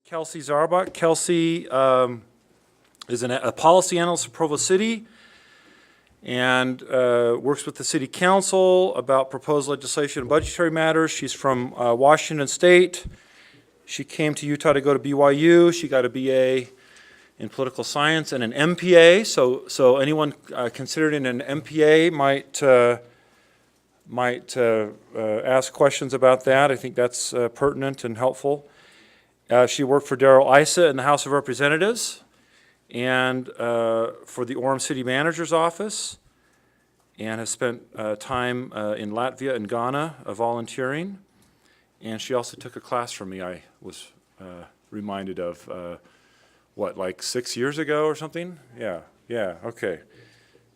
Kelsey Zarbock. Kelsey is a policy analyst at Provo City and works with the City Council about proposed legislation and budgetary matters. She's from Washington State. She came to Utah to go to BYU. She got a BA in political science and an MPA. So anyone considering an MPA might ask questions about that. I think that's pertinent and helpful. She worked for Darrell Issa in the House of Representatives and for the Orem City Manager's Office, and has spent time in Latvia and Ghana volunteering. And she also took a class from me, I was reminded of, like 6 years ago or something? Yeah, okay.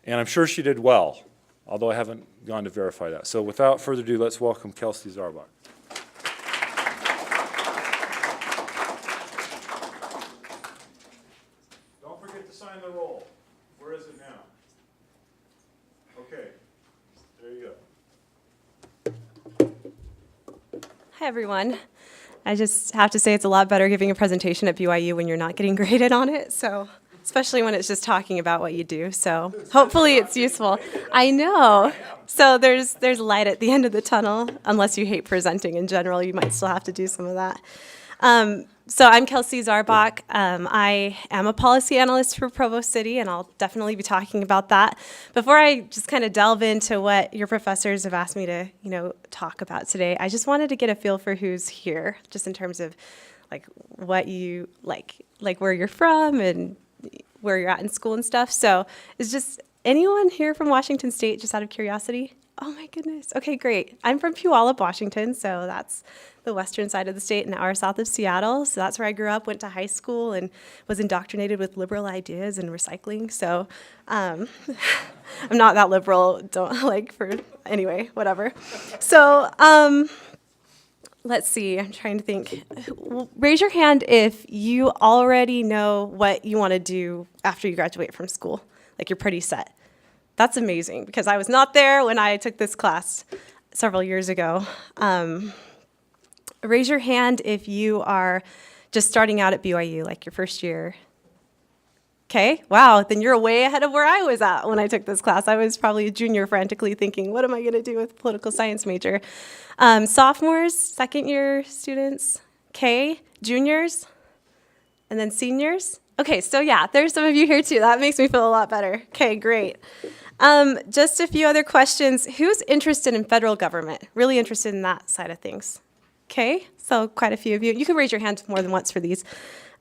And I'm sure she did well, although I haven't gone to verify that. So without further ado, let's welcome Kelsey Zarbock. Don't forget to sign the roll. Where is it now? Okay, there you go. Hi, everyone. I just have to say it's a lot better giving a presentation at BYU when you're not getting graded on it, so especially when it's just talking about what you do. So hopefully it's useful. I know. So there's light at the end of the tunnel. Unless you hate presenting in general, you might still have to do some of that. So I'm Kelsey Zarbock. I am a policy analyst for Provo City, and I'll definitely be talking about that. Before I just kind of delve into what your professors have asked me to, talk about today, I just wanted to get a feel for who's here, just in terms of like what you like where you're from and where you're at in school and stuff. So is just anyone here from Washington State, just out of curiosity? Oh my goodness. Okay, great. I'm from Puyallup, Washington, so that's the western side of the state, an hour south of Seattle. So that's where I grew up, went to high school, and was indoctrinated with liberal ideas and recycling. So I'm not that liberal, anyway, whatever. So let's see, I'm trying to think. Raise your hand if you already know what you want to do after you graduate from school. Like you're pretty set. That's amazing, because I was not there when I took this class several years ago. Raise your hand if you are just starting out at BYU, like your first year. Okay, wow, then you're way ahead of where I was at when I took this class. I was probably a junior frantically thinking, what am I going to do with a political science major? Sophomores, second year students, okay, juniors, and then seniors. Okay, so yeah, there's some of you here too. That makes me feel a lot better. Okay, great. Just a few other questions. Who's interested in federal government? Really interested in that side of things? Okay, so quite a few of you. You can raise your hand more than once for these.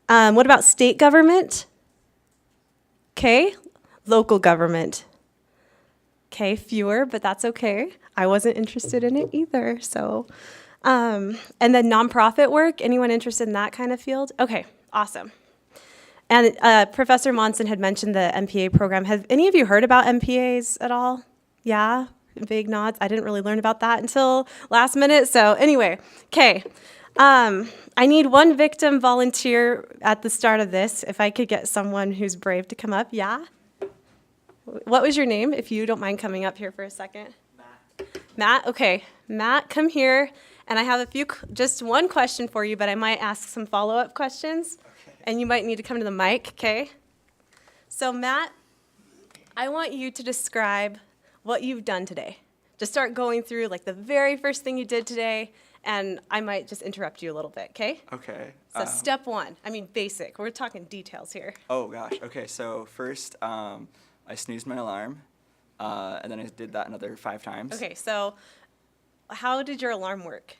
What about state government? Okay, local government. Okay, fewer, but that's okay. I wasn't interested in it either, so. And then nonprofit work, anyone interested in that kind of field? Okay, awesome. And Professor Monson had mentioned the MPA program. Have any of you heard about MPAs at all? Yeah, big nods. I didn't really learn about that until last minute. So anyway, okay. I need one victim volunteer at the start of this. If I could get someone who's brave to come up. Yeah? What was your name, if you don't mind coming up here for a second? Matt, okay. Matt, come here. And I have just one question for you, but I might ask some follow-up questions. And you might need to come to the mic, okay? So Matt, I want you to describe what you've done today. Just start going through like the very first thing you did today, and I might just interrupt you a little bit, okay? Okay. So step one, basic. We're talking details here. Oh gosh, okay, so first I snoozed my alarm, and then I did that another 5 times. Okay, so how did your alarm work?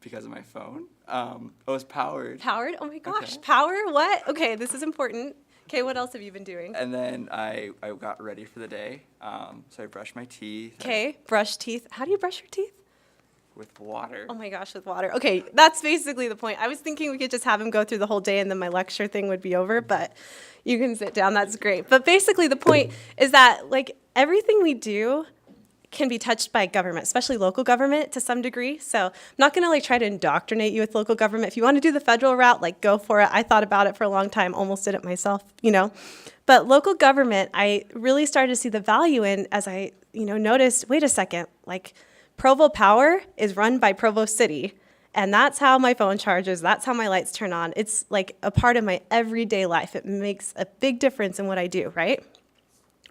Because of my phone. It was powered. Powered? Oh my gosh, Okay. Power? What? Okay, this is important. Okay, what else have you been doing? And then I got ready for the day, so I brushed my teeth. Okay, brush teeth. How do you brush your teeth? With water. Oh my gosh, with water. Okay, that's basically the point. I was thinking we could just have him go through the whole day and then my lecture thing would be over, but you can sit down, that's great. But basically the point is that everything we do can be touched by government, especially local government to some degree. So I'm not gonna try to indoctrinate you with local government. If you wanna do the federal route, go for it. I thought about it for a long time, almost did it myself, But local government, I really started to see the value in as I, noticed, wait a second, Provo Power is run by Provo City, And that's how my phone charges. That's how my lights turn on. It's like a part of my everyday life. It makes a big difference in what I do, right?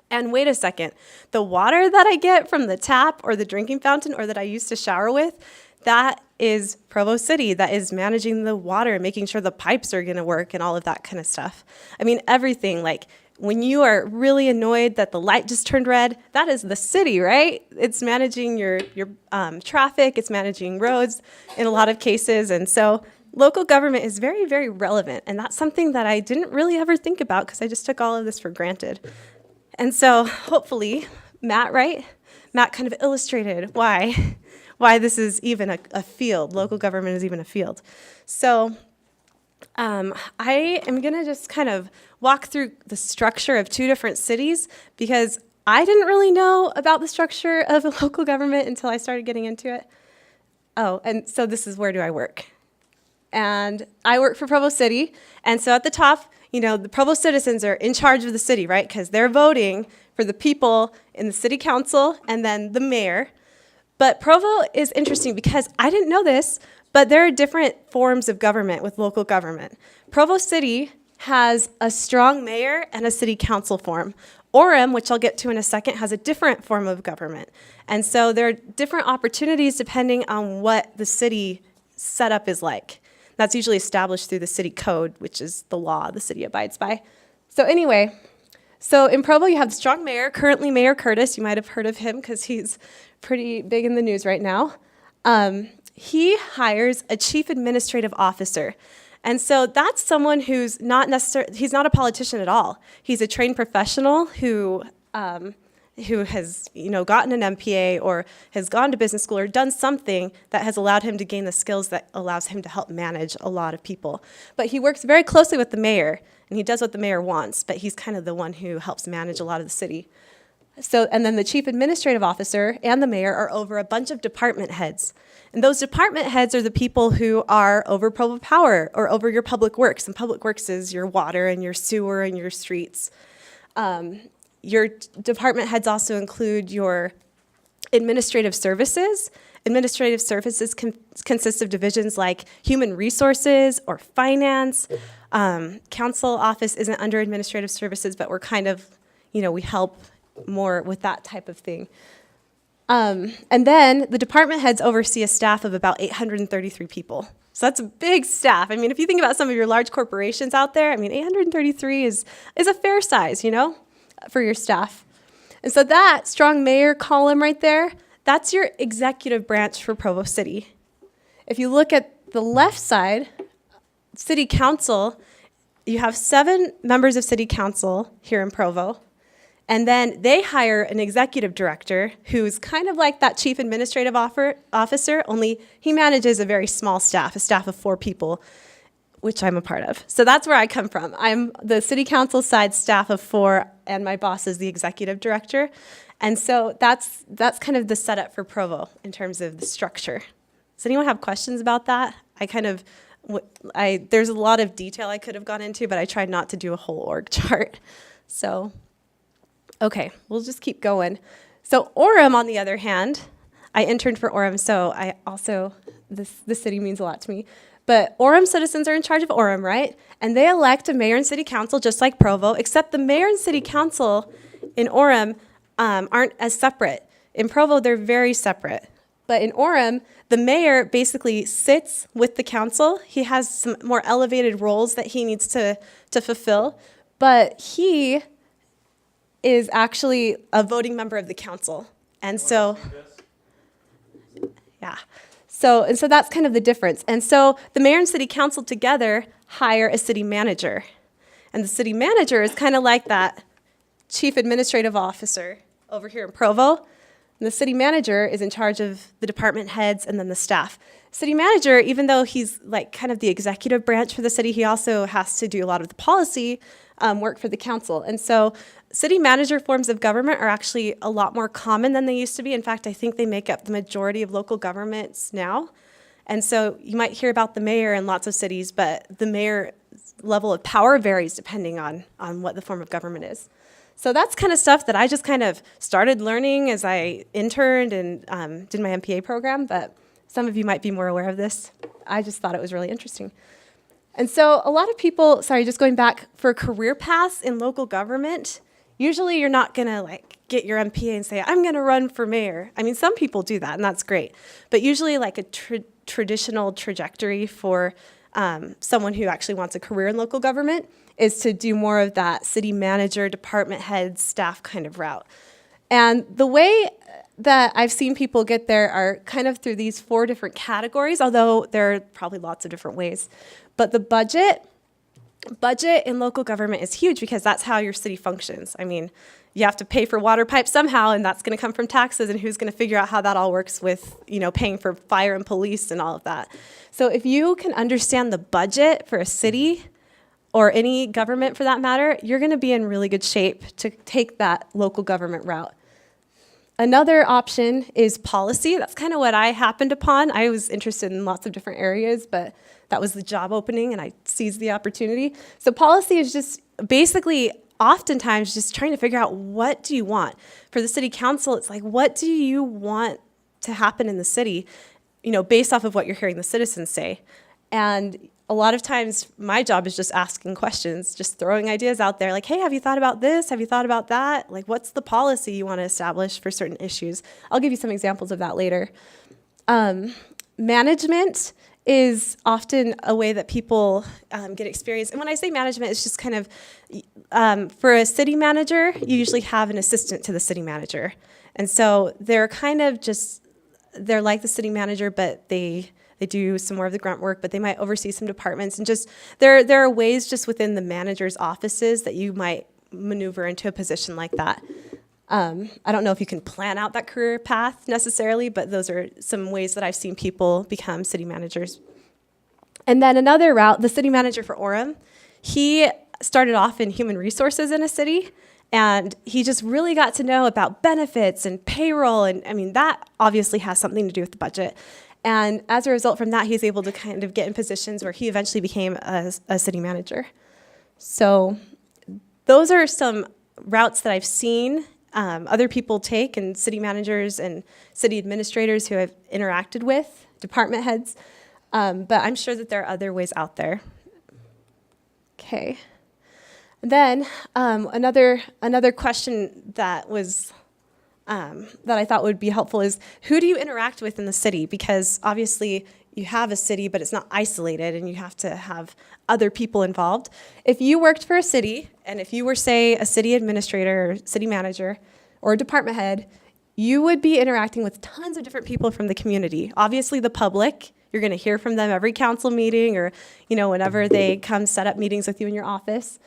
And wait a second, the water that I get from the tap or the drinking fountain or that I used to shower with, that is Provo City. That is managing the water and making sure the pipes are gonna work and all of that kind of stuff. I mean, everything, like when you are really annoyed that the light just turned red, that is the city, right? It's managing your traffic, it's managing roads in a lot of cases. And so local government is very, very relevant. And that's something that I didn't really ever think about because I just took all of this for granted. And so hopefully, Matt, right? Matt kind of illustrated why this is even a field. Local government is even a field. So I am going to just kind of walk through the structure of two different cities because I didn't really know about the structure of a local government until I started getting into it. Oh, and so this is where do I work? And I work for Provo City. And so at the top, you know, the Provo citizens are in charge of the city, right? Because they're voting for the people in the city council and then the mayor. But Provo is interesting because I didn't know this, but there are different forms of government with local government. Provo City has a strong mayor and a city council form. Orem, which I'll get to in a second, has a different form of government. And so there are different opportunities depending on what the city setup is like. That's usually established through the city code, which is the law the city abides by. So anyway, so in Provo, you have the strong mayor, currently Mayor Curtis. You might have heard of him because he's pretty big in the news right now. He hires a chief administrative officer. And so that's someone who's not necessarily, he's not a politician at all. He's a trained professional who has, you know, gotten an MPA or has gone to business school or done something that has allowed him to gain the skills that allows him to help manage a lot of people. But he works very closely with the mayor, and he does what the mayor wants, but he's kind of the one who helps manage a lot of the city. So, and then the chief administrative officer and the mayor are over a bunch of department heads. And those department heads are the people who are over Provo Power or over your public works. And public works is your water and your sewer and your streets. Your department heads also include your administrative services. Administrative services consist of divisions like human resources or finance. Council office isn't under administrative services, but we're kind of, you know, we help more with that type of thing. And then the department heads oversee a staff of about 833 people. So that's a big staff. I mean, if you think about some of your large corporations out there, I mean, 833 is a fair size, you know, for your staff. And so that strong mayor column right there, that's your executive branch for Provo City. If you look at the left side, city council, you have 7 members of city council here in Provo. And then they hire an executive director who's kind of like that chief administrative officer, only he manages a very small staff, a staff of 4 people, which I'm a part of. So that's where I come from. I'm the city council side staff of 4, and my boss is the executive director. And so that's kind of the setup for Provo in terms of the structure. Does anyone have questions about that? There's a lot of detail I could have gone into, but I tried not to do a whole org chart. So. Okay, we'll just keep going. So Orem, on the other hand, I interned for Orem, so I also, the city means a lot to me. But Orem citizens are in charge of Orem, right? And they elect a mayor and city council just like Provo, except the mayor and city council in Orem aren't as separate. In Provo, they're very separate. But in Orem, the mayor basically sits with the council. He has some more elevated roles that he needs to fulfill, but he is actually a voting member of the council. And so, yeah. So that's kind of the difference. And so the mayor and city council together hire a city manager. And the city manager is kind of like that chief administrative officer over here in Provo. And the city manager is in charge of the department heads and then the staff. City manager, even though he's like kind of the executive branch for the city, he also has to do a lot of the policy work for the council. And so city manager forms of government are actually a lot more common than they used to be. In fact, I think they make up the majority of local governments now. And so you might hear about the mayor in lots of cities, but the mayor's level of power varies depending on what the form of government is. So that's kind of stuff that I just kind of started learning as I interned and did my MPA program, but Some of you might be more aware of this. I just thought it was really interesting. And so a lot of people, just going back, for career paths in local government, usually you're not going to like get your MPA and say, I'm going to run for mayor. I mean, some people do that, and that's great. But usually like a traditional trajectory for someone who actually wants a career in local government is to do more of that city manager, department head, staff kind of route. And the way that I've seen people get there are kind of through these 4 different categories, although there are probably lots of different ways. But the budget in local government is huge because that's how your city functions. I mean, you have to pay for water pipes somehow, and that's going to come from taxes, and who's going to figure out how that all works with, paying for fire and police and all of that. So if you can understand the budget for a city, or any government for that matter, you're going to be in really good shape to take that local government route. Another option is policy. That's kind of what I happened upon. I was interested in lots of different areas, but that was the job opening, and I seized the opportunity. So policy is just basically oftentimes just trying to figure out, what do you want? For the city council, it's like, what do you want to happen in the city, based off of what you're hearing the citizens say. And a lot of times my job is just asking questions, just throwing ideas out there like, hey, have you thought about this? Have you thought about that? Like, what's the policy you want to establish for certain issues? I'll give you some examples of that later. Management is often a way that people get experience. And when I say management, it's just kind of, for a city manager, you usually have an assistant to the city manager. And so they're kind of just, they're like the city manager, but they do some more of the grunt work, but they might oversee some departments. And just, there are ways just within the manager's offices that you might maneuver into a position like that. I don't know if you can plan out that career path necessarily, but those are some ways that I've seen people become city managers. And then another route, the city manager for Orem, he started off in human resources in a city, and he just really got to know about benefits and payroll, and I mean, that obviously has something to do with the budget. And as a result from that, he's able to kind of get in positions where he eventually became a city manager. So those are some routes that I've seen other people take, and city managers and city administrators who I've interacted with, department heads. But I'm sure that there are other ways out there. Okay. And then another question that was that I thought would be helpful is, who do you interact with in the city? Because obviously you have a city, but it's not isolated, and you have to have other people involved. If you worked for a city, and if you were, say, a city administrator or city manager or a department head, you would be interacting with tons of different people from the community. Obviously the public, you're going to hear from them every council meeting, or whenever they come set up meetings with you in your office.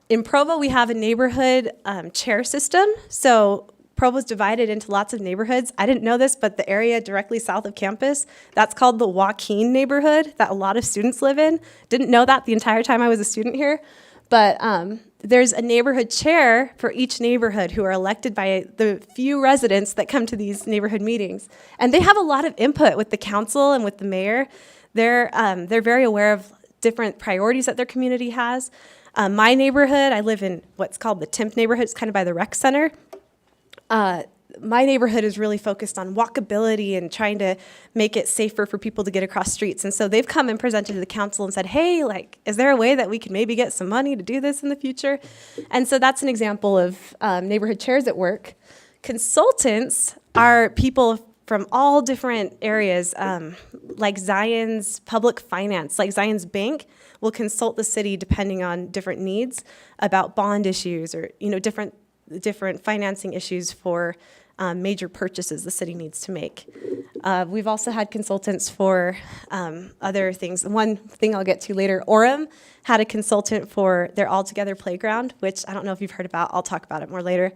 In Provo, we have a neighborhood chair system. So Provo's divided into lots of neighborhoods. I didn't know this, but the area directly south of campus, that's called the Joaquin neighborhood that a lot of students live in. Didn't know that the entire time I was a student here. But there's a neighborhood chair for each neighborhood who are elected by the few residents that come to these neighborhood meetings. And they have a lot of input with the council and with the mayor. They're very aware of different priorities that their community has. My neighborhood, I live in what's called the Timp neighborhood. It's kind of by the rec center. My neighborhood is really focused on walkability and trying to make it safer for people to get across streets. And so they've come and presented to the council and said, hey, is there a way that we can maybe get some money to do this in the future? And so that's an example of neighborhood chairs at work. Consultants are people from all different areas, like Zion's public finance, like Zion's bank will consult the city depending on different needs about bond issues or different financing issues for major purchases the city needs to make. We've also had consultants for other things. One thing I'll get to later, Orem had a consultant for their All Together playground, which I don't know if you've heard about. I'll talk about it more later.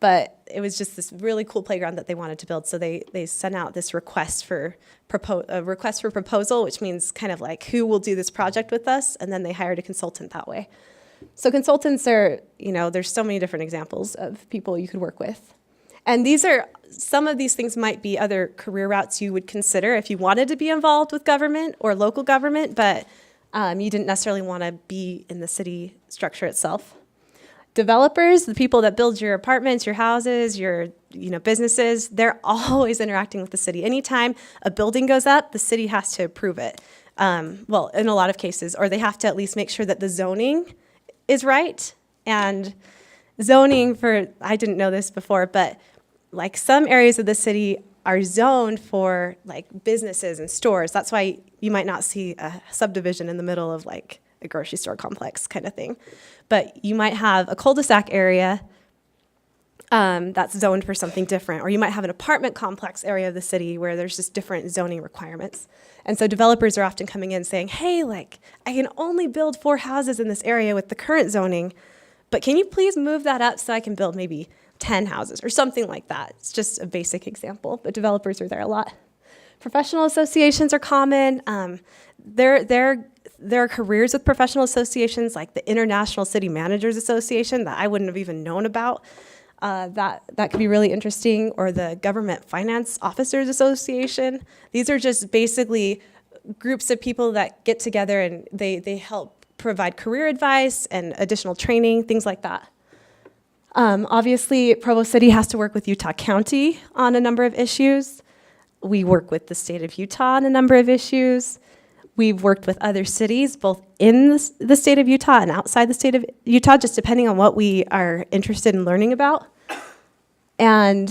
But it was just this really cool playground that they wanted to build. So they sent out this request for proposal, which means kind of like, who will do this project with us? And then they hired a consultant that way. So consultants are, there's so many different examples of people you could work with. And some of these things might be other career routes you would consider if you wanted to be involved with government or local government, but you didn't necessarily want to be in the city structure itself. Developers, the people that build your apartments, your houses, your businesses, they're always interacting with the city. Anytime a building goes up, the city has to approve it. Well, in a lot of cases, or they have to at least make sure that the zoning is right. And zoning I didn't know this before, but like some areas of the city are zoned for like businesses and stores. That's why you might not see a subdivision in the middle of like a grocery store complex kind of thing. But you might have a cul-de-sac area that's zoned for something different. Or you might have an apartment complex area of the city where there's just different zoning requirements. And so developers are often coming in saying, hey, like I can only build 4 houses in this area with the current zoning, but can you please move that up so I can build maybe 10 houses or something like that? It's just a basic example, but developers are there a lot. Professional associations are common. There are careers with professional associations like the International City Managers Association that I wouldn't have even known about. That could be really interesting, or the Government Finance Officers Association. These are just basically groups of people that get together and they help provide career advice and additional training, things like that. Obviously, Provo City has to work with Utah County on a number of issues. We work with the state of Utah on a number of issues. We've worked with other cities, both in the state of Utah and outside the state of Utah, just depending on what we are interested in learning about. And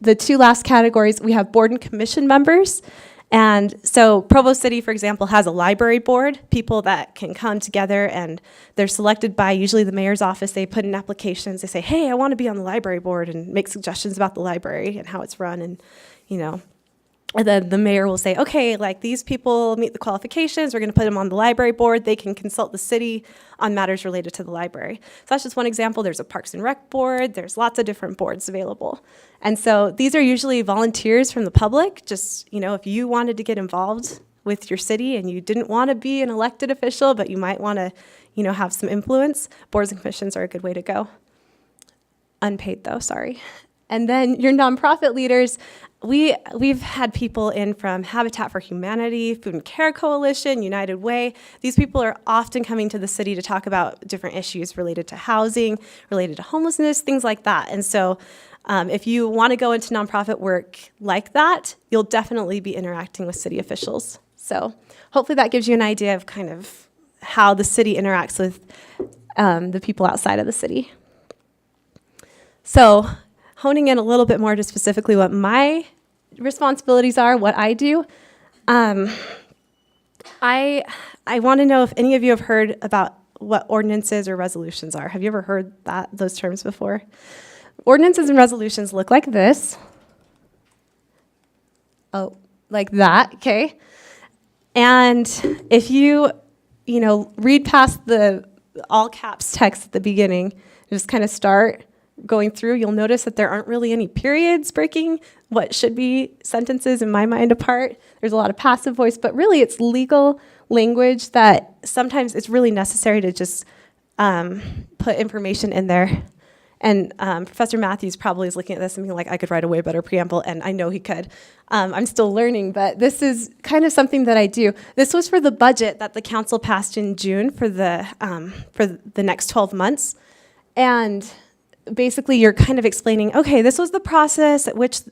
the 2 last categories, we have board and commission members. And so Provo City, for example, has a library board, people that can come together and they're selected by usually the mayor's office. They put in applications. They say, hey, I want to be on the library board, and make suggestions about the library and how it's run. And, and then the mayor will say, okay, like these people meet the qualifications. We're going to put them on the library board. They can consult the city on matters related to the library. So that's just one example. There's a Parks and Rec board. There's lots of different boards available. And so these are usually volunteers from the public. Just, if you wanted to get involved with your city and you didn't want to be an elected official, but you might want to, have some influence, boards and commissions are a good way to go. Unpaid though, sorry. And then your nonprofit leaders, we've had people in from Habitat for Humanity, Food and Care Coalition, United Way. These people are often coming to the city to talk about different issues related to housing, related to homelessness, things like that. And so if you want to go into nonprofit work like that, you'll definitely be interacting with city officials. So hopefully that gives you an idea of kind of how the city interacts with the people outside of the city. So honing in a little bit more to specifically what my responsibilities are, what I do, I want to know if any of you have heard about what ordinances or resolutions are. Have you ever heard those terms before? Ordinances and resolutions look like this. Oh, like that, okay? And if you read past the all caps text at the beginning, just kind of start going through, you'll notice that there aren't really any periods breaking what should be sentences in my mind apart. There's a lot of passive voice, but really it's legal language that sometimes it's really necessary to just put information in there. And Professor Matthews probably is looking at this and being like, I could write a way better preamble, and I know he could. I'm still learning, but this is kind of something that I do. This was for the budget that the council passed in June for the next 12 months. And basically you're kind of explaining, okay, this was the process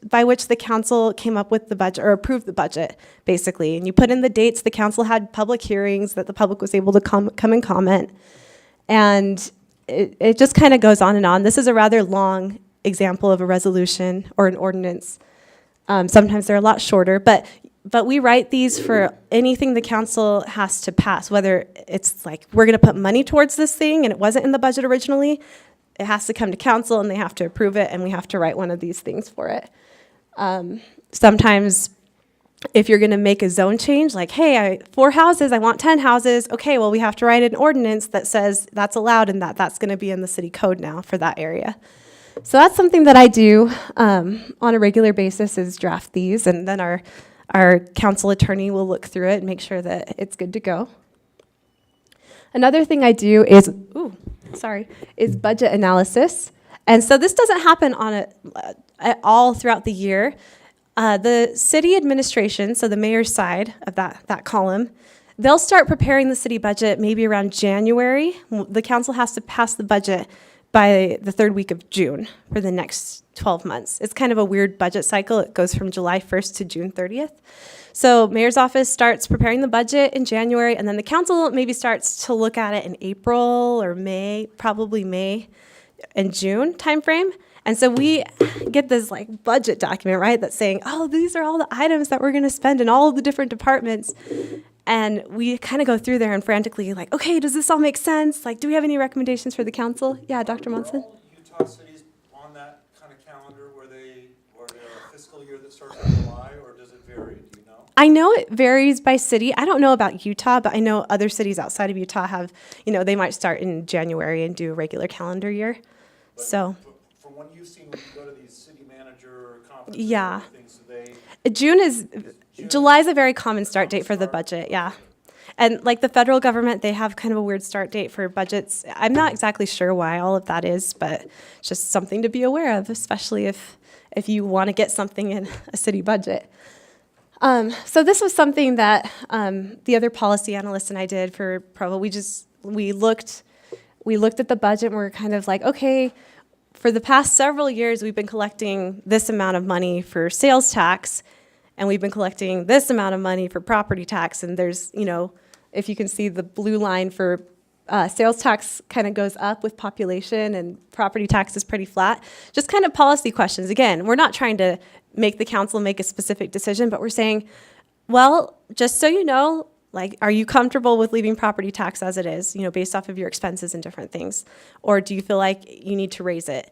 by which the council came up with the budget or approved the budget, basically. And you put in the dates. The council had public hearings that the public was able to come and comment. And it just kind of goes on and on. This is a rather long example of a resolution or an ordinance. Sometimes they're a lot shorter, but we write these for anything the council has to pass, whether it's like we're going to put money towards this thing and it wasn't in the budget originally. It has to come to council and they have to approve it, and we have to write one of these things for it. Sometimes if you're going to make a zone change, like, hey, 4 houses, I want 10 houses. Okay, well, we have to write an ordinance that says that's allowed and that's going to be in the city code now for that area. So that's something that I do on a regular basis, is draft these, and then our council attorney will look through it and make sure that it's good to go. Another thing I do is budget analysis. And so this doesn't happen at all throughout the year. The city administration, so the mayor's side of that column, they'll start preparing the city budget maybe around January. The council has to pass the budget by the third week of June for the next 12 months. It's kind of a weird budget cycle. It goes from July 1st to June 30th. So mayor's office starts preparing the budget in January, and then the council maybe starts to look at it in April or May, probably May and June timeframe. And so we get this like budget document, right, that's saying, oh, these are all the items that we're going to spend in all of the different departments. And we kind of go through there and frantically like, okay, does this all make sense? Like, do we have any recommendations for the council? Yeah, Dr. Monson? Are all Utah cities on that kind of calendar where their fiscal year that starts in July, or does it vary? Do you know? I know it varies by city. I don't know about Utah, but I know other cities outside of Utah have, they might start in January and do a regular calendar year. But So from what you've seen when you go to these city manager conferences, Yeah. and things, do they July is a very common start date for the budget, yeah. And like the federal government, they have kind of a weird start date for budgets. I'm not exactly sure why all of that is, but it's just something to be aware of, especially if you want to get something in a city budget. So this was something that the other policy analyst and I did for Provo. We looked at the budget and we're kind of like, okay, for the past several years, we've been collecting this amount of money for sales tax, and we've been collecting this amount of money for property tax. And there's, if you can see the blue line for sales tax kind of goes up with population and property tax is pretty flat. Just kind of policy questions. Again, we're not trying to make the council make a specific decision, but we're saying, well, just so you know, like, are you comfortable with leaving property tax as it is, based off of your expenses and different things? Or do you feel like you need to raise it?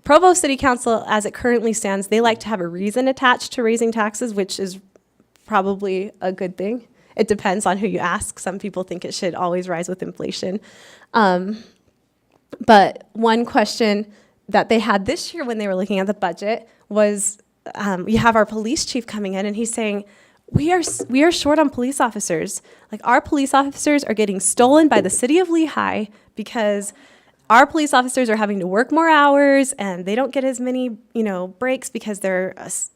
Provo City Council, as it currently stands, they like to have a reason attached to raising taxes, which is probably a good thing. It depends on who you ask. Some people think it should always rise with inflation. But one question that they had this year when they were looking at the budget was, you have our police chief coming in, and he's saying, we are short on police officers. Like, our police officers are getting stolen by the city of Lehigh because our police officers are having to work more hours and they don't get as many, breaks because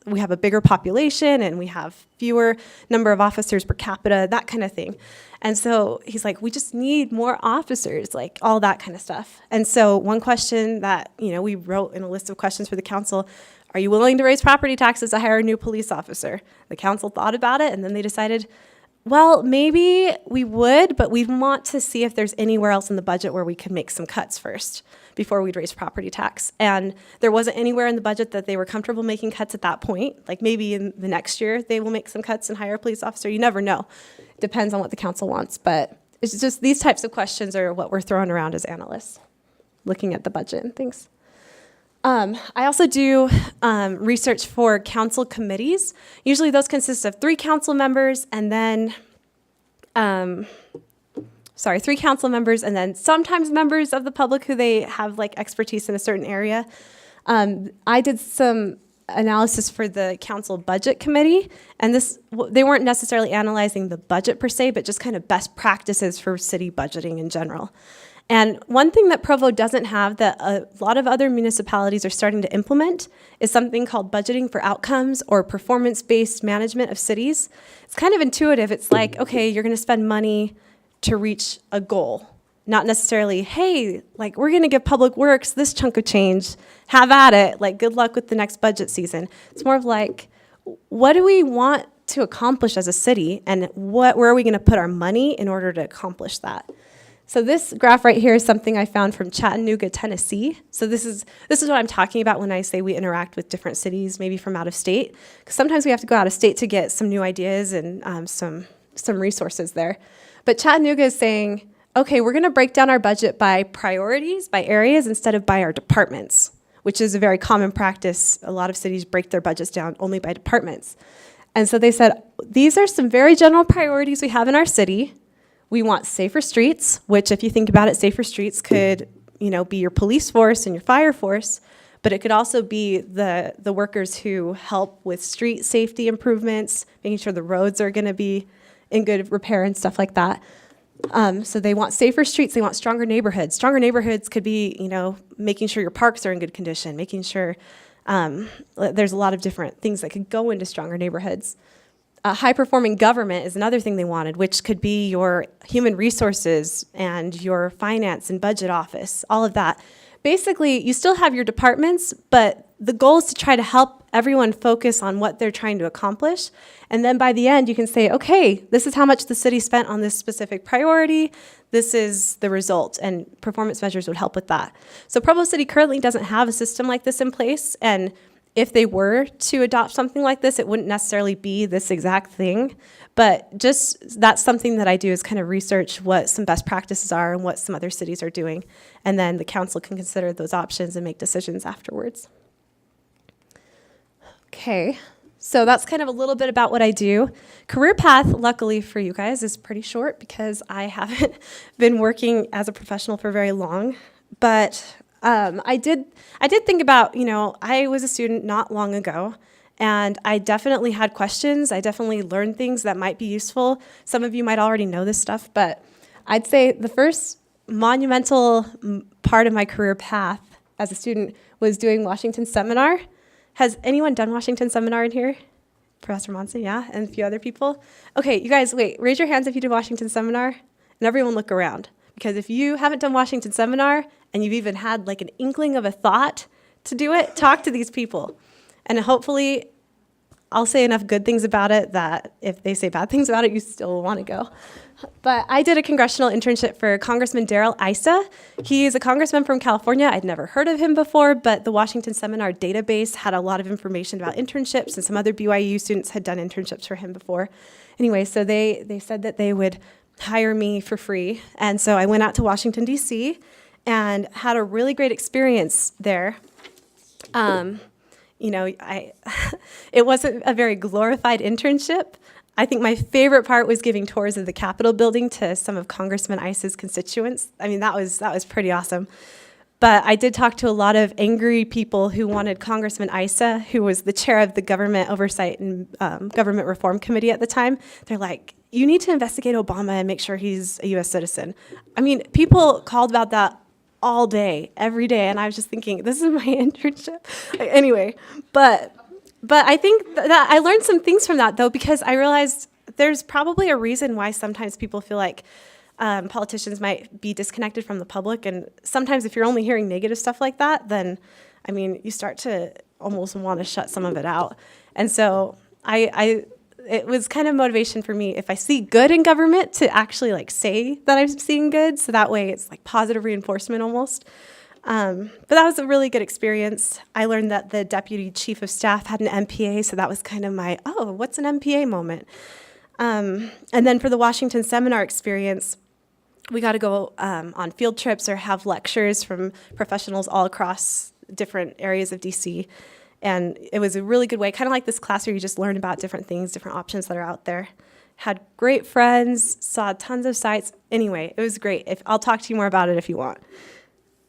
we have a bigger population and we have fewer number of officers per capita, that kind of thing. And so he's like, we just need more officers, like all that kind of stuff. And so one question that, we wrote in a list of questions for the council, are you willing to raise property taxes to hire a new police officer? The council thought about it and then they decided, well, maybe we would, but we want to see if there's anywhere else in the budget where we could make some cuts first before we'd raise property tax. And there wasn't anywhere in the budget that they were comfortable making cuts at that point. Like, maybe in the next year they will make some cuts and hire a police officer. You never know. Depends on what the council wants. But it's just these types of questions are what we're throwing around as analysts, looking at the budget and things. I also do research for council committees. Usually those consist of 3 council members and then, 3 council members and then sometimes members of the public who they have like expertise in a certain area. I did some analysis for the council budget committee, and they weren't necessarily analyzing the budget per se, but just kind of best practices for city budgeting in general. And one thing that Provo doesn't have that a lot of other municipalities are starting to implement is something called budgeting for outcomes or performance-based management of cities. It's kind of intuitive. It's like, okay, you're going to spend money to reach a goal, not necessarily, hey, like, we're going to give Public Works this chunk of change, have at it, like, good luck with the next budget season. It's more of like, what do we want to accomplish as a city, and where are we going to put our money in order to accomplish that? So this graph right here is something I found from Chattanooga, Tennessee. So this is what I'm talking about when I say we interact with different cities, maybe from out of state, because sometimes we have to go out of state to get some new ideas and some resources there. But Chattanooga is saying, okay, we're going to break down our budget by priorities, by areas, instead of by our departments, which is a very common practice. A lot of cities break their budgets down only by departments. And so they said, these are some very general priorities we have in our city. We want safer streets, which, if you think about it, safer streets could, be your police force and your fire force, but it could also be the workers who help with street safety improvements, making sure the roads are going to be in good repair and stuff like that. So they want safer streets. They want stronger neighborhoods. Stronger neighborhoods could be, making sure your parks are in good condition, making sure there's a lot of different things that could go into stronger neighborhoods. high-performing government is another thing they wanted, which could be your human resources and your finance and budget office, all of that. Basically, you still have your departments, but the goal is to try to help everyone focus on what they're trying to accomplish. And then by the end, you can say, okay, this is how much the city spent on this specific priority. This is the result, and performance measures would help with that. So Provo City currently doesn't have a system like this in place, and if they were to adopt something like this, it wouldn't necessarily be this exact thing, but just that's something that I do is kind of research what some best practices are and what some other cities are doing, and then the council can consider those options and make decisions afterwards. Okay, so that's kind of a little bit about what I do. Career path, luckily for you guys, is pretty short because I haven't been working as a professional for very long, but I did think about, I was a student not long ago, and I definitely had questions. I definitely learned things that might be useful. Some of you might already know this stuff, but I'd say the first monumental part of my career path as a student was doing Washington Seminar. Has anyone done Washington Seminar in here? Professor Monson, yeah, and a few other people. Okay, you guys, wait, raise your hands if you did Washington Seminar, and everyone look around. Because if you haven't done Washington Seminar, and you've even had like an inkling of a thought to do it, talk to these people. And hopefully, I'll say enough good things about it that if they say bad things about it, you still want to go. But I did a congressional internship for Congressman Darrell Issa. He is a congressman from California. I'd never heard of him before, but the Washington Seminar database had a lot of information about internships, and some other BYU students had done internships for him before. Anyway, so they said that they would hire me for free. And so I went out to Washington, D.C., and had a really great experience there. It wasn't a very glorified internship. I think my favorite part was giving tours of the Capitol building to some of Congressman Issa's constituents. I mean, that was pretty awesome. But I did talk to a lot of angry people who wanted Congressman Issa, who was the chair of the Government Oversight and Government Reform Committee at the time. They're like, you need to investigate Obama and make sure he's a U.S. citizen. I mean, people called about that all day, every day, and I was just thinking, this is my internship. Anyway, but I think that I learned some things from that, though, because I realized there's probably a reason why sometimes people feel like politicians might be disconnected from the public, and sometimes if you're only hearing negative stuff like that, then, I mean, you start to almost want to shut some of it out. And so it was kind of motivation for me if I see good in government to actually like say that I'm seeing good, so that way it's like positive reinforcement almost. But that was a really good experience. I learned that the deputy chief of staff had an MPA, so that was kind of my, oh, what's an MPA moment? And then for the Washington Seminar experience, we got to go on field trips or have lectures from professionals all across different areas of DC. And it was a really good way, kind of like this class where you just learn about different things, different options that are out there. Had great friends, saw tons of sites. Anyway, it was great. I'll talk to you more about it if you want.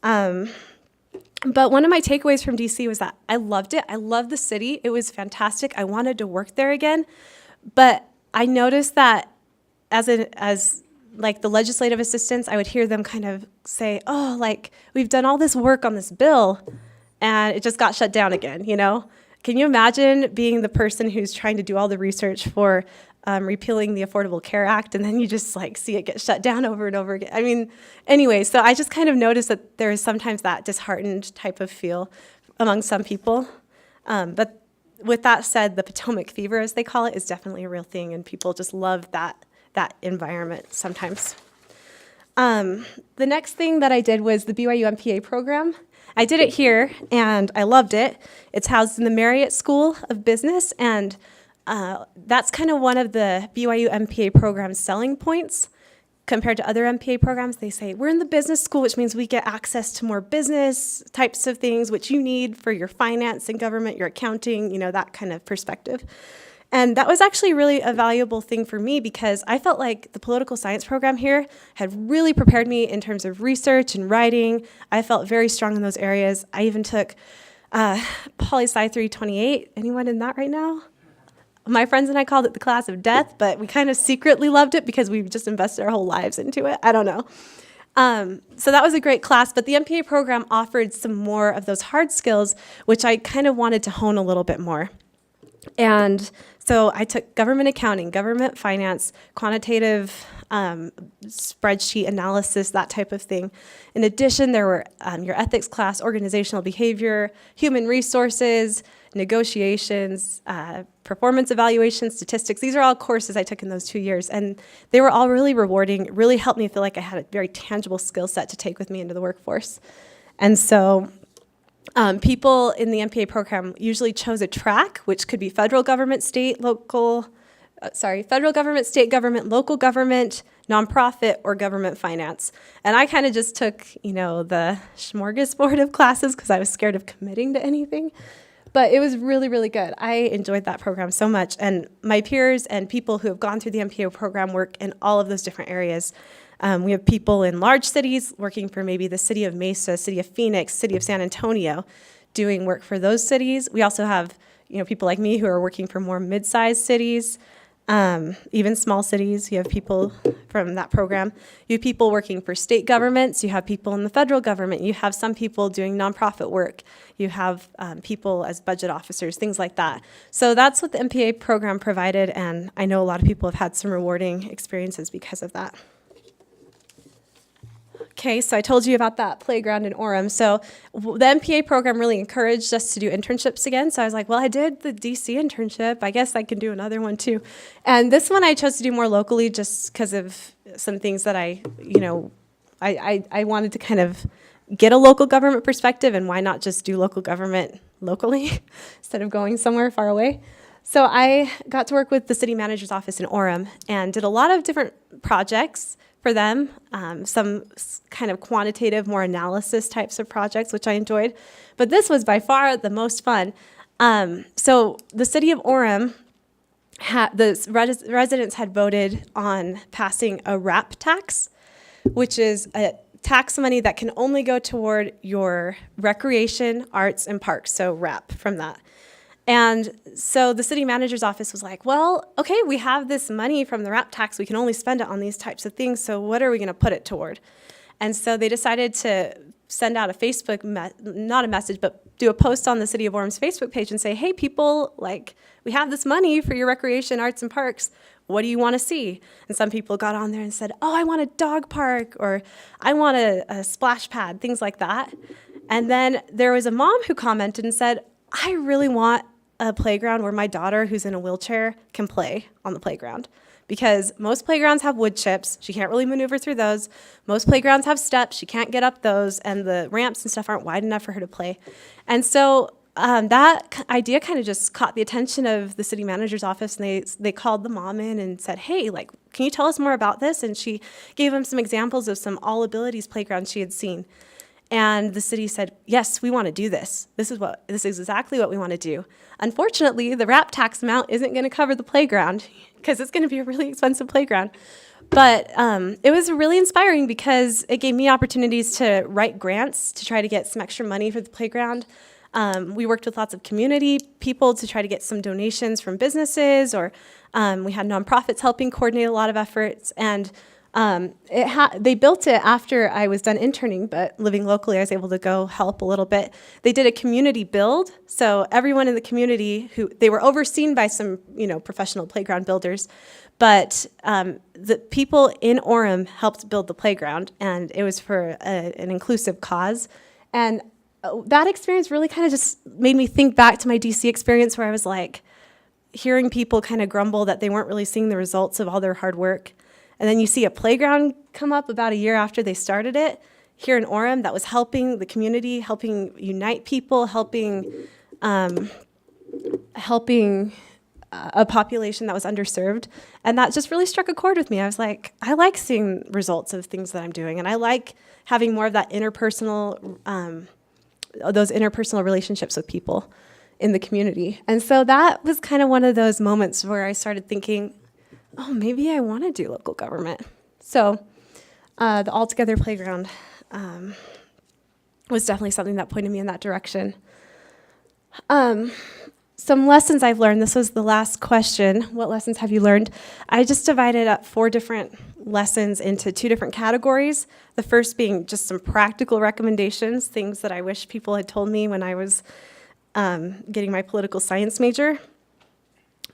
But one of my takeaways from DC was that I loved it. I loved the city. It was fantastic. I wanted to work there again. But I noticed that as like the legislative assistants, I would hear them kind of say, oh, like, we've done all this work on this bill, and it just got shut down again, Can you imagine being the person who's trying to do all the research for repealing the Affordable Care Act, and then you just like see it get shut down over and over again? I mean, anyway, so I just kind of noticed that there is sometimes that disheartened type of feel among some people. But with that said, the Potomac fever, as they call it, is definitely a real thing, and people just love that environment sometimes. The next thing that I did was the BYU MPA program. I did it here, and I loved it. It's housed in the Marriott School of Business, and that's kind of one of the BYU MPA program's selling points compared to other MPA programs. They say, we're in the business school, which means we get access to more business types of things, which you need for your finance and government, your accounting, that kind of perspective. And that was actually really a valuable thing for me because I felt like the political science program here had really prepared me in terms of research and writing. I felt very strong in those areas. I even took Poli-Sci 328. Anyone in that right now? My friends and I called it the class of death, but we kind of secretly loved it because we just invested our whole lives into it. I don't know. So that was a great class, but the MPA program offered some more of those hard skills, which I kind of wanted to hone a little bit more. And so I took government accounting, government finance, quantitative spreadsheet analysis, that type of thing. In addition, there were your ethics class, organizational behavior, human resources, negotiations, performance evaluation, statistics. These are all courses I took in those 2 years, and they were all really rewarding, really helped me feel like I had a very tangible skill set to take with me into the workforce. And so people in the MPA program usually chose a track, which could be federal government, state, local, federal government, state government, local government, nonprofit, or government finance. And I kind of just took, the smorgasbord of classes because I was scared of committing to anything. But it was really, really good. I enjoyed that program so much. And my peers and people who have gone through the MPA program work in all of those different areas. We have people in large cities working for maybe the city of Mesa, city of Phoenix, city of San Antonio, doing work for those cities. We also have, people like me who are working for more mid-sized cities, even small cities. You have people from that program. You have people working for state governments. You have people in the federal government. You have some people doing nonprofit work. You have people as budget officers, things like that. So that's what the MPA program provided, and I know a lot of people have had some rewarding experiences because of that. Okay, so I told you about that playground in Orem. So the MPA program really encouraged us to do internships again. So I was like, well, I did the DC internship. I guess I can do another one too. And this one I chose to do more locally just because of some things that I wanted to kind of get a local government perspective, and why not just do local government locally instead of going somewhere far away. So I got to work with the city manager's office in Orem and did a lot of different projects for them, some kind of quantitative, more analysis types of projects, which I enjoyed. But this was by far the most fun. So the city of Orem, the residents had voted on passing a RAP tax, which is a tax money that can only go toward your recreation, arts, and parks, so RAP from that. And so the city manager's office was like, well, okay, we have this money from the RAP tax. We can only spend it on these types of things, so what are we going to put it toward? And so they decided to send out a Facebook, not a message, but do a post on the City of Orem's Facebook page and say, hey, people, we have this money for your recreation, arts, and parks. What do you want to see? And some people got on there and said, oh, I want a dog park, or I want a splash pad, things like that. And then there was a mom who commented and said, I really want a playground where my daughter, who's in a wheelchair, can play on the playground. Because most playgrounds have wood chips. She can't really maneuver through those. Most playgrounds have steps. She can't get up those. And the ramps and stuff aren't wide enough for her to play. And so that idea kind of just caught the attention of the city manager's office. And they called the mom in and said, hey, can you tell us more about this? And she gave them some examples of some all abilities playgrounds she had seen. And the city said, yes, we want to do this. This is exactly what we want to do. Unfortunately, the RAP tax amount isn't going to cover the playground because it's going to be a really expensive playground. But it was really inspiring because it gave me opportunities to write grants to try to get some extra money for the playground. We worked with lots of community people to try to get some donations from businesses, or we had nonprofits helping coordinate a lot of efforts. And they built it after I was done interning, but living locally, I was able to go help a little bit. They did a community build, so everyone in the community they were overseen by some, professional playground builders, but the people in Orem helped build the playground, and it was for an inclusive cause. And that experience really kind of just made me think back to my DC experience, where I was hearing people kind of grumble that they weren't really seeing the results of all their hard work. And then you see a playground come up about a year after they started it here in Orem that was helping the community, helping unite people, helping a population that was underserved. And that just really struck a chord with me. I was like, I like seeing results of things that I'm doing. And I like having more of that those interpersonal relationships with people in the community. And so that was kind of one of those moments where I started thinking, oh, maybe I want to do local government. So the All Together Playground was definitely something that pointed me in that direction. Some lessons I've learned. This was the last question. What lessons have you learned? I just divided up 4 different lessons into 2 different categories. The first being just some practical recommendations, things that I wish people had told me when I was getting my political science major.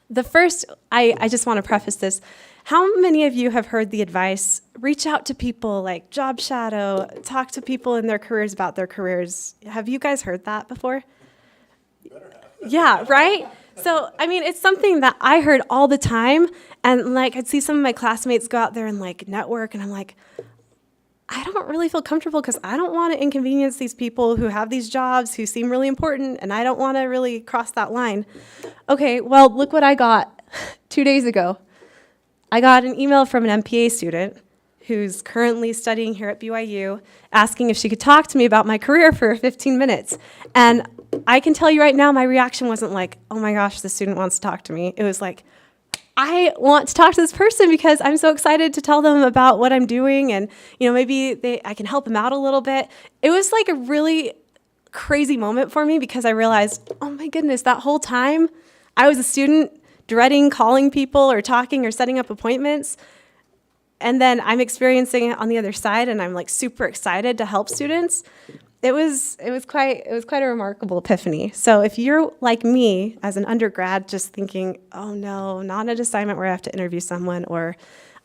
The first, I just want to preface this. How many of you have heard the advice, reach out to people, like job shadow, talk to people in their careers about their careers? Have you guys heard that before? Yeah, right? So, I mean, it's something that I heard all the time. And like, I'd see some of my classmates go out there and like network, and I'm like, I don't really feel comfortable because I don't want to inconvenience these people who have these jobs, who seem really important, and I don't want to really cross that line. Okay, well, look what I got 2 days ago. I got an email from an MPA student who's currently studying here at BYU, asking if she could talk to me about my career for 15 minutes. And I can tell you right now, my reaction wasn't like, oh my gosh, the student wants to talk to me. It was like, I want to talk to this person because I'm so excited to tell them about what I'm doing, and maybe I can help them out a little bit. It was like a really crazy moment for me because I realized, oh my goodness, that whole time I was a student dreading calling people or talking or setting up appointments. And then I'm experiencing it on the other side, and I'm like super excited to help students. It was quite a remarkable epiphany. So if you're like me as an undergrad, just thinking, oh no, not an assignment where I have to interview someone, or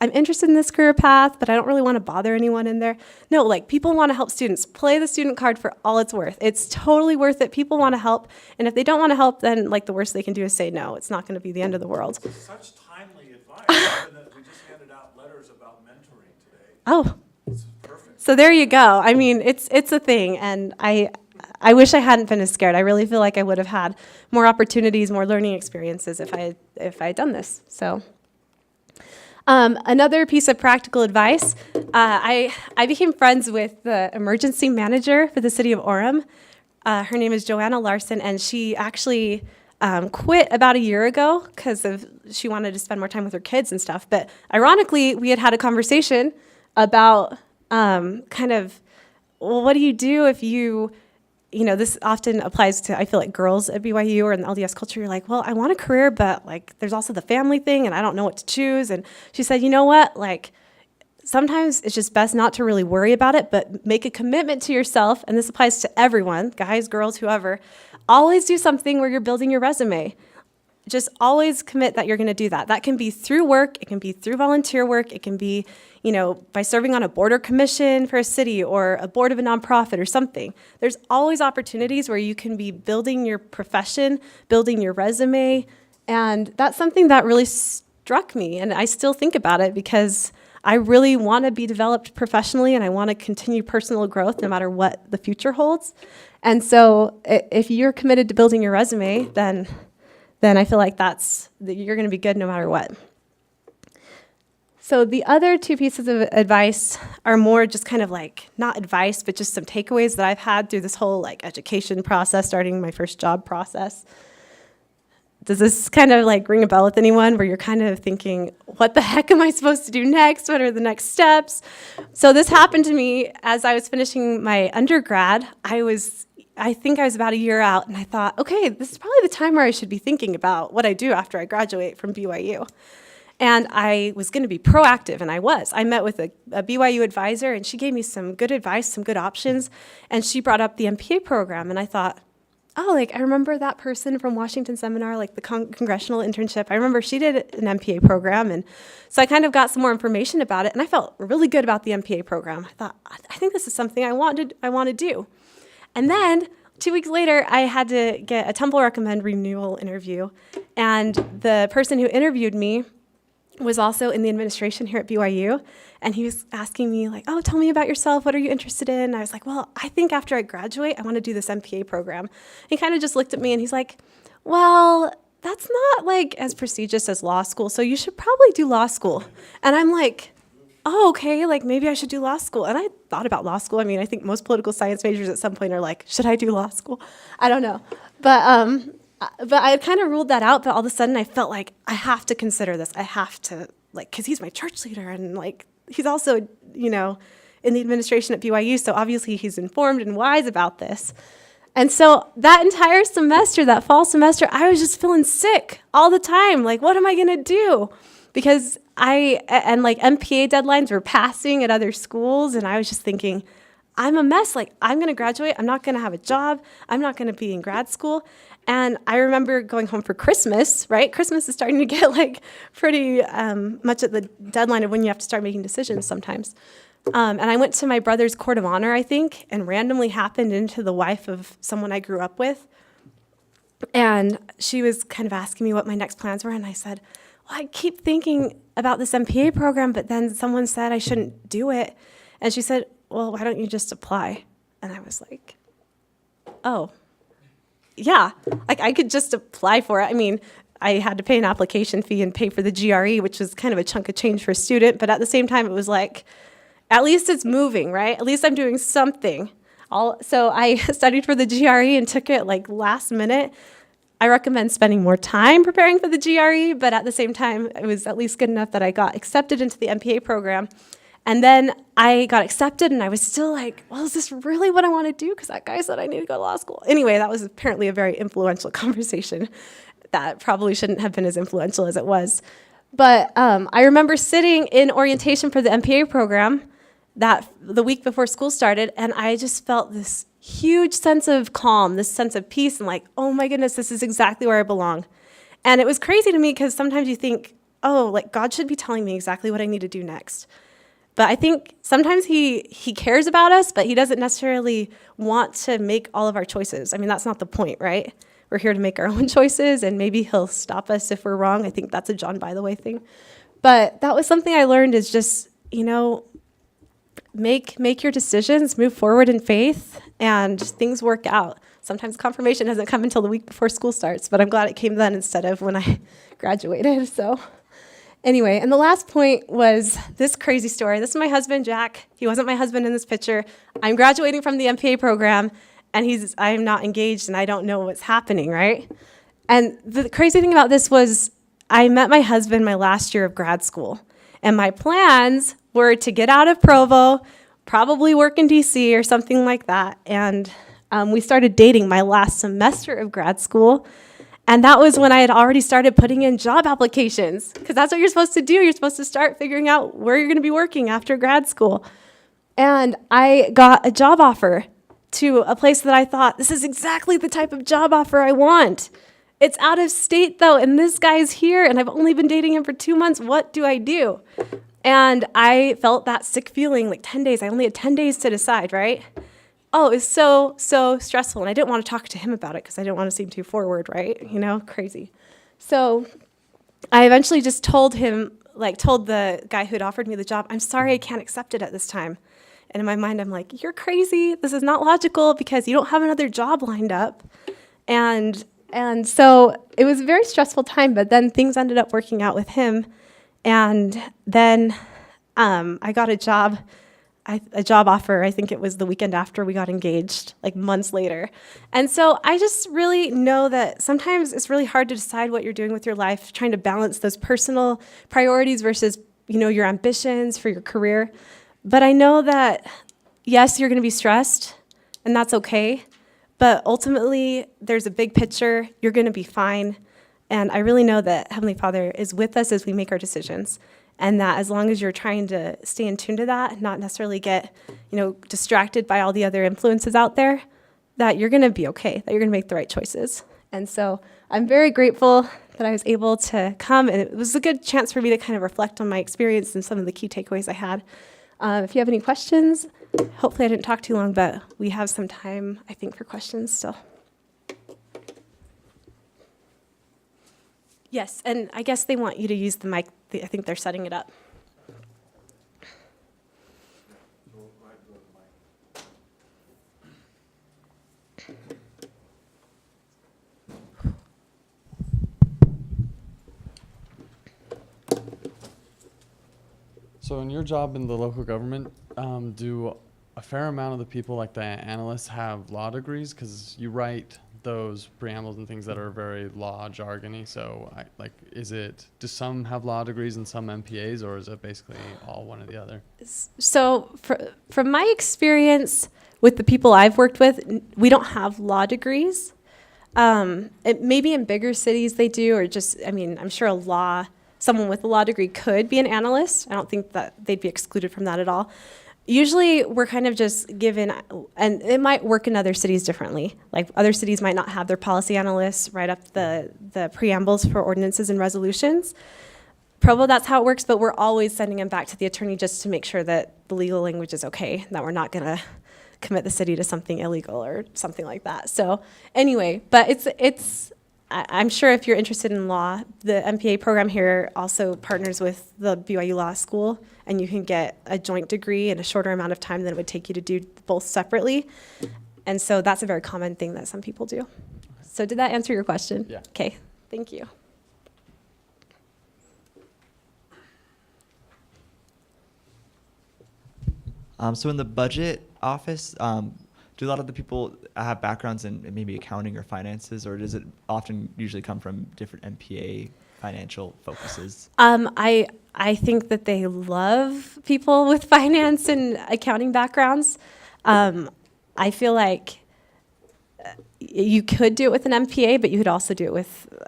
I'm interested in this career path, but I don't really want to bother anyone in there. No, like people want to help students. Play the student card for all it's worth. It's totally worth it. People want to help. And if they don't want to help, then like the worst they can do is say no. It's not going to be the end of the world. Such timely advice, given that we just handed out letters about mentoring today. Oh. It's perfect. So there you go. I mean, it's a thing, and I wish I hadn't been as scared. I really feel like I would have had more opportunities, more learning experiences if I had done this. So, another piece of practical advice: I became friends with the emergency manager for the city of Orem. Her name is Joanna Larson, and she actually quit about a year ago because she wanted to spend more time with her kids and stuff. But ironically, we had a conversation about kind of, well, what do you do if this often applies to, I feel like, girls at BYU or in the LDS culture. You're like, well, I want a career, but like there's also the family thing, and I don't know what to choose. And she said, you know what, like sometimes it's just best not to really worry about it, but make a commitment to yourself. And this applies to everyone, guys, girls, whoever. Always do something where you're building your resume. Just always commit that you're going to do that. That can be through work. It can be through volunteer work. It can be, by serving on a board or commission for a city or a board of a nonprofit or something. There's always opportunities where you can be building your profession, building your resume. And that's something that really struck me. And I still think about it because I really want to be developed professionally, and I want to continue personal growth no matter what the future holds. And so if you're committed to building your resume, then I feel like you're going to be good no matter what. So the other two pieces of advice are more just kind of like, not advice, but just some takeaways that I've had through this whole like education process, starting my first job process. Does this kind of like ring a bell with anyone where you're kind of thinking, what the heck am I supposed to do next? What are the next steps? So this happened to me as I was finishing my undergrad. I think I was about a year out, and I thought, okay, this is probably the time where I should be thinking about what I do after I graduate from BYU. And I was going to be proactive, and I was. I met with a BYU advisor, and she gave me some good advice, some good options, and she brought up the MPA program, and I thought, oh, like, I remember that person from Washington Seminar, like the congressional internship. I remember she did an MPA program, and so I kind of got some more information about it, and I felt really good about the MPA program. I thought, I think this is something I want to do. And then 2 weeks later, I had to get a Temple Recommend renewal interview, and the person who interviewed me was also in the administration here at BYU, and he was asking me like, oh, tell me about yourself. What are you interested in? And I was like, well, I think after I graduate, I want to do this MPA program. He kind of just looked at me, and he's like, well, that's not like as prestigious as law school, so you should probably do law school. And I'm like, oh, okay, like maybe I should do law school. And I thought about law school. I mean, I think most political science majors at some point are like, should I do law school? I don't know. But I had kind of ruled that out, but all of a sudden I felt like I have to consider this. I have to, like, because he's my church leader, and like he's also, in the administration at BYU, so obviously he's informed and wise about this. And so that entire semester, that fall semester, I was just feeling sick all the time. Like, what am I going to do? Because MPA deadlines were passing at other schools, and I was just thinking, I'm a mess. Like, I'm going to graduate. I'm not going to have a job. I'm not going to be in grad school. And I remember going home for Christmas, right? Christmas is starting to get like pretty much at the deadline of when you have to start making decisions sometimes. And I went to my brother's court of honor, I think, and randomly happened into the wife of someone I grew up with. And she was kind of asking me what my next plans were. And I said, well, I keep thinking about this MPA program, but then someone said I shouldn't do it. And she said, well, why don't you just apply? And I was like, oh, yeah, like I could just apply for it. I mean, I had to pay an application fee and pay for the GRE, which was kind of a chunk of change for a student. But at the same time, it was like, at least it's moving, right? At least I'm doing something. So I studied for the GRE and took it like last minute. I recommend spending more time preparing for the GRE, but at the same time, it was at least good enough that I got accepted into the MPA program. And then I got accepted, and I was still like, well, is this really what I want to do? Because that guy said I need to go to law school. Anyway, that was apparently a very influential conversation that probably shouldn't have been as influential as it was. But I remember sitting in orientation for the MPA program the week before school started, and I just felt this huge sense of calm, this sense of peace, and like, oh my goodness, this is exactly where I belong. And it was crazy to me because sometimes you think, oh, like God should be telling me exactly what I need to do next. But I think sometimes he cares about us, but he doesn't necessarily want to make all of our choices. I mean, that's not the point, right? We're here to make our own choices, and maybe he'll stop us if we're wrong. I think that's a John By the Way thing. But that was something I learned is just, make your decisions, move forward in faith, and things work out. Sometimes confirmation doesn't come until the week before school starts, but I'm glad it came then instead of when I graduated. So anyway, and the last point was this crazy story. This is my husband, Jack. He wasn't my husband in this picture. I'm graduating from the MPA program, and I'm not engaged, and I don't know what's happening, right? And the crazy thing about this was I met my husband my last year of grad school, and my plans were to get out of Provo, probably work in DC or something like that. And we started dating my last semester of grad school. And that was when I had already started putting in job applications, because that's what you're supposed to do. You're supposed to start figuring out where you're going to be working after grad school. And I got a job offer to a place that I thought, this is exactly the type of job offer I want. It's out of state, though, and this guy's here, and I've only been dating him for 2 months. What do I do? And I felt that sick feeling, like 10 days. I only had 10 days to decide, right? Oh, it was so, so stressful. And I didn't want to talk to him about it because I didn't want to seem too forward, right? Crazy. So I eventually just told the guy who had offered me the job, I'm sorry I can't accept it at this time. And in my mind, I'm like, you're crazy. This is not logical because you don't have another job lined up. And so it was a very stressful time, but then things ended up working out with him. And then I got a job offer. I think it was the weekend after we got engaged, like months later. And so I just really know that sometimes it's really hard to decide what you're doing with your life, trying to balance those personal priorities versus, your ambitions for your career. But I know that, yes, you're going to be stressed, and that's okay. But ultimately, there's a big picture. You're going to be fine. And I really know that Heavenly Father is with us as we make our decisions, and that as long as you're trying to stay in tune to that and not necessarily get, distracted by all the other influences out there, that you're going to be okay, that you're going to make the right choices. And so I'm very grateful that I was able to come, and it was a good chance for me to kind of reflect on my experience and some of the key takeaways I had. If you have any questions, hopefully I didn't talk too long, but we have some time, I think, for questions still. Yes, and I guess they want you to use the mic. I think they're setting it up. So in your job in the local government, do a fair amount of the people, like the analysts, have law degrees? Because you write those preambles and things that are very law jargony. So do some have law degrees and some MPAs, or is it basically all one or the other? So from my experience with the people I've worked with, we don't have law degrees. Maybe in bigger cities they do, or I'm sure someone with a law degree could be an analyst. I don't think that they'd be excluded from that at all. Usually we're kind of just given, and it might work in other cities differently. Like other cities might not have their policy analysts write up the preambles for ordinances and resolutions. Provo, that's how it works, but we're always sending them back to the attorney just to make sure that the legal language is okay, that we're not gonna commit the city to something illegal or something like that. So anyway, but I'm sure if you're interested in law, the MPA program here also partners with the BYU Law School, and you can get a joint degree in a shorter amount of time than it would take you to do both separately. And so that's a very common thing that some people do. So did that answer your question? Yeah. Okay, thank you. So in the budget office, do a lot of the people have backgrounds in maybe accounting or finances, or does it often usually come from different MPA financial focuses? I think that they love people with finance and accounting backgrounds. I feel like you could do it with an MPA, but you could also do it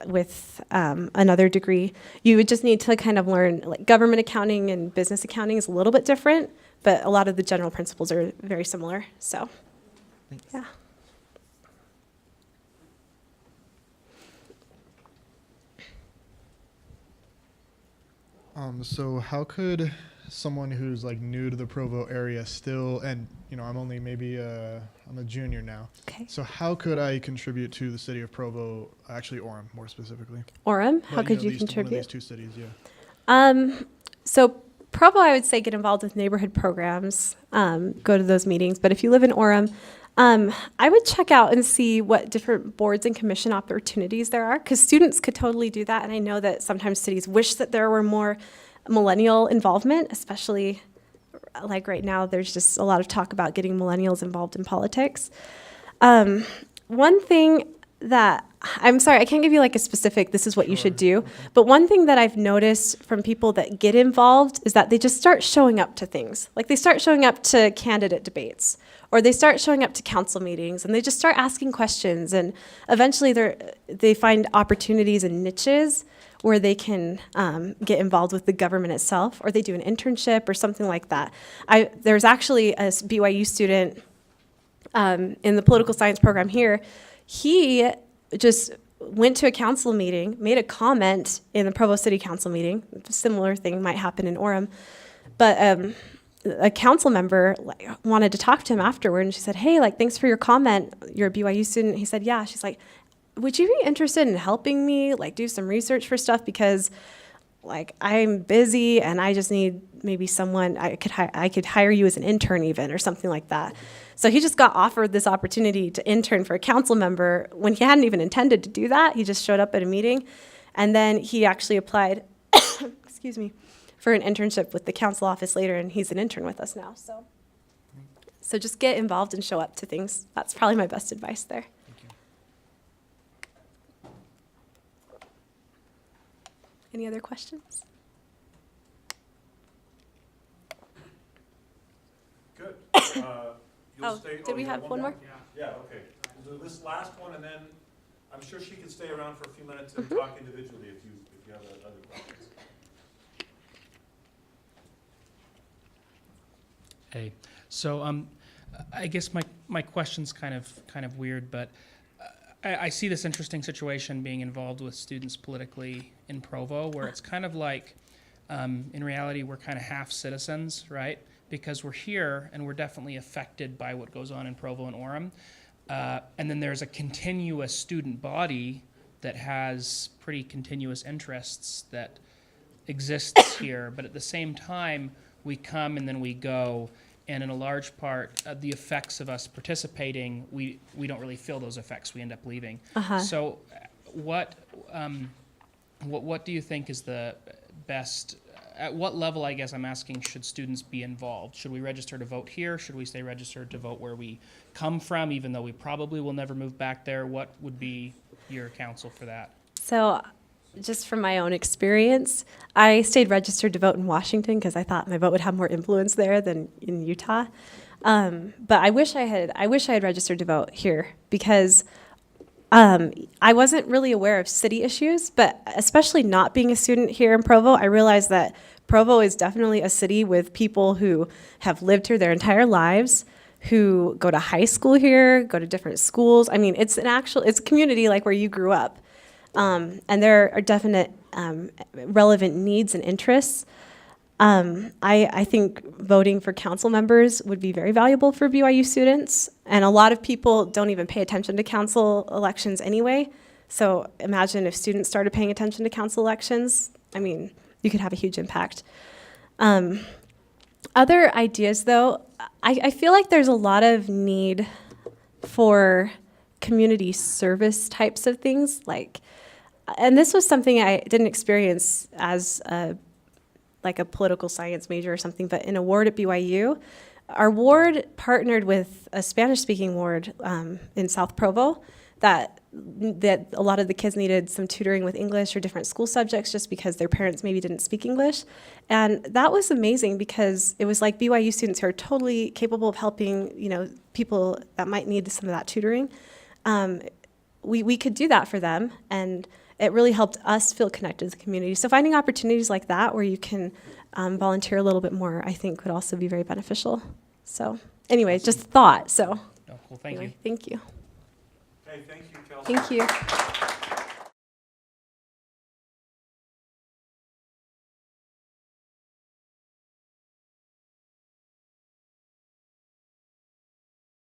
with another degree. You would just need to kind of learn, like government accounting and business accounting is a little bit different, but a lot of the general principles are very similar. So, Thanks. yeah. So how could someone who's like new to the Provo area still, and I'm only maybe I'm a junior now. Okay. So how could I contribute to the city of Provo, actually Orem more specifically? Orem, how But, could you one of contribute? these two cities, yeah. So Provo, I would say get involved with neighborhood programs, go to those meetings. But if you live in Orem, I would check out and see what different boards and commission opportunities there are, because students could totally do that. And I know that sometimes cities wish that there were more millennial involvement, especially like right now, there's just a lot of talk about getting millennials involved in politics. One thing that, I'm sorry, I can't give you like a specific, this is what you should do, but one thing that I've noticed from people that get involved is that they just start showing up to things. Like they start showing up to candidate debates, or they start showing up to council meetings, and they just start asking questions, and eventually they find opportunities and niches where they can get involved with the government itself, or they do an internship or something like that. There's actually a BYU student in the political science program here. He just went to a council meeting, made a comment in the Provo City Council meeting. A similar thing might happen in Orem. But a council member wanted to talk to him afterward, and she said, hey, thanks for your comment. You're a BYU student. He said, yeah. She's like, would you be interested in helping me do some research for stuff, because I'm busy and I just need maybe someone, I could hire you as an intern even, or something like that. So he just got offered this opportunity to intern for a council member when he hadn't even intended to do that. He just showed up at a meeting, and then he actually applied excuse me, for an internship with the council office later, and he's an intern with us now. So just get involved and show up to things. That's probably my best advice there. Any other questions? Good. Oh, did we have one more? Yeah, okay. So this last one, and then I'm sure she can stay around for a few minutes and talk individually if you have other questions. Hey, so I guess my question's kind of weird, but I see this interesting situation being involved with students politically in Provo, where it's kind of like, in reality, we're kind of half citizens, right? Because we're here and we're definitely affected by what goes on in Provo and Orem. And then there's a continuous student body that has pretty continuous interests that exists here, but at the same time, we come and then we go, and in a large part, the effects of us participating, we don't really feel those effects. We end up leaving. So what do you think is the best, at what level, I guess I'm asking, should students be involved? Should we register to vote here? Should we stay registered to vote where we come from, even though we probably will never move back there? What would be your counsel for that? So just from my own experience, I stayed registered to vote in Washington because I thought my vote would have more influence there than in Utah. But I wish I had registered to vote here, because I wasn't really aware of city issues, but especially not being a student here in Provo, I realized that Provo is definitely a city with people who have lived here their entire lives, who go to high school here, go to different schools. I mean, it's a community like where you grew up. And there are definite relevant needs and interests. I think voting for council members would be very valuable for BYU students. And a lot of people don't even pay attention to council elections anyway. So imagine if students started paying attention to council elections. I mean, you could have a huge impact. Other ideas, though, I feel like there's a lot of need for community service types of things. And this was something I didn't experience as a political science major or something, but in a ward at BYU, our ward partnered with a Spanish-speaking ward in South Provo that a lot of the kids needed some tutoring with English or different school subjects just because their parents maybe didn't speak English. And that was amazing because it was like BYU students who are totally capable of helping, people that might need some of that tutoring. We could do that for them, and it really helped us feel connected to the community. So finding opportunities like that where you can volunteer a little bit more, I think would also be very beneficial. So anyway, just a thought. So Oh, cool, thank anyway, you. Thank you. Hey, thank you, Kelsey. Thank you.